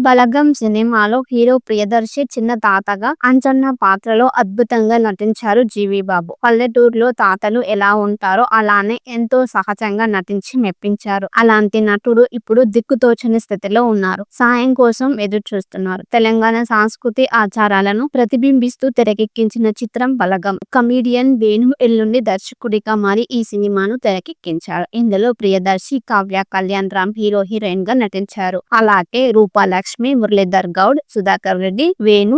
బలగం సినిమాలో హీరో ప్రియదర్శి చిన్న తాతగా అంజన్న పాత్రలో అద్భుతంగా నటించారు జీవిబాబు. పల్లెటూరులో తాతలు ఎలా ఉంటారో అలానే ఎంతో సహజంగా నటించి మెప్పించారు. అలాంటి నటుడు ఇప్పుడు దిక్కుతోచని స్థితిలో ఉన్నారు. సాయం కోసం ఎదురు చూస్తున్నారు. తెలంగాణ సంస్కృతి ఆచారాలను ప్రతిబింబిస్తూ తెరకెక్కించిన చిత్రం బలగం. కమీడియన్ వేణు ఎల్లుండి దర్శకుడిగా మారి ఈ సినిమాను తెరకెక్కించారు. ఇందులో ప్రియదర్శి, కావ్య కళ్యాణ్ రామ్ హీరో హీరోయిన్ గా నటించారు. అలాగే రూపాలక్ష్మి, మురళీధర్ గౌడ్, సుధాకర్ రెడ్డి, వేణు,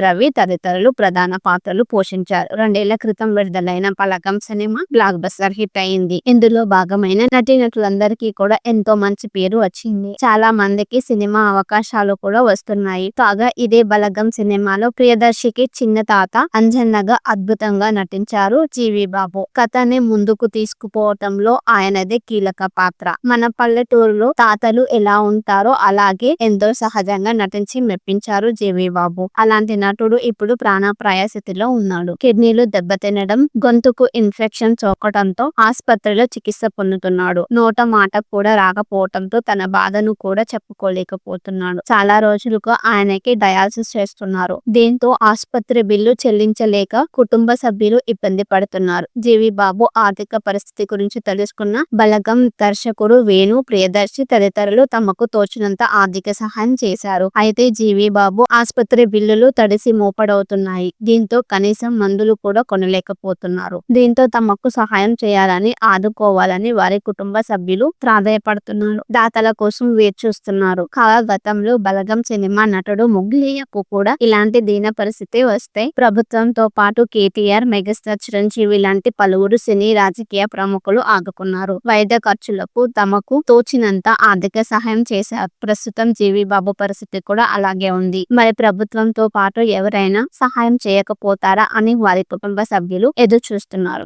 రవి తదితరులు ప్రధాన పాత్రలు పోషించారు. 2 ఏళ్ల క్రితం విడుదలైన బలగం సినిమా బ్లాక్ బస్టర్ హిట్ అయింది. ఇందులో భాగమైన నటీనటులందరికీ కూడా ఎంతో మంచి పేరు వచ్చింది. చాలా మందికి సినిమా అవకాశాలు కూడా వస్తున్నాయి. కాగా ఇదే బలగం సినిమాలో ప్రియదర్శికి చిన్న తాత అంజన్నగా అద్భుతంగా నటించారు జీవిబాబు. కథని ముందుకు తీసుకుపోవటంలో ఆయనదే కీలక పాత్ర. మన పల్లెటూరులో తాతలు ఎలా ఉంటారో అలాగే ఎంతో సహజంగా నటించి మెప్పించారు జీవిబాబు. అలాంటి నటుడు ఇప్పుడు ప్రాణాపాయ స్థితిలో ఉన్నాడు. కిడ్నీలు దెబ్బతినడం, గొంతుకు ఇన్ఫెక్షన్ సోకడంతో ఆసుపత్రిలో చికిత్స పొందుతున్నాడు. నోట మాట కూడా రాకపోవడంతో తన బాధను కూడా చెప్పుకోలేకపోతున్నాడు. చాలా రోజులుగా ఆయనకి డయాలసిస్ చేస్తున్నారు. దీంతో ఆసుపత్రి బిల్లు చెల్లించలేక కుటుంబ సభ్యులు ఇబ్బంది పడుతున్నారు. జీవిబాబు ఆర్థిక పరిస్థితి గురించి తెలుసుకున్న బలగం దర్శకుడు వేణు, ప్రియదర్శి తదితరులు తమకు తోచినంత ఆర్థిక సహాయం చేశారు. అయితే జీవిబాబు ఆసుపత్రి బిల్లులు తడిసి మోపడవుతున్నాయి. దీంతో కనీసం మందులు కూడా కొనలేకపోతున్నారు. దీంతో తమకు సహాయం చేయాలని, ఆదుకోవాలని వారి కుటుంబ సభ్యులు ప్రాధాయపడుతున్నారు. దాతల కోసం వేచి చూస్తున్నారు. కాగా గతంలో బలగం సినిమా నటుడు మొగ్లియకు కూడా ఇలాంటి దీన పరిస్థితి వస్తే ప్రభుత్వంతో పాటు కేటీఆర్, మెగాస్టార్ చిరంజీవి లాంటి పలువురు సినీ రాజకీయ ప్రముఖులు ఆదుకున్నారు. వైద్య ఖర్చులకు తమకు తోచినంత ఆర్థిక సహాయం చేశారు. ప్రస్తుతం జీవిబాబు పరిస్థితి కూడా అలాగే ఉంది. మరి ప్రభుత్వంతో పాటు ఎవరైనా సహాయం చేయకపోతారా అని వారి కుటుంబ సభ్యులు ఎదురు చూస్తున్నారు.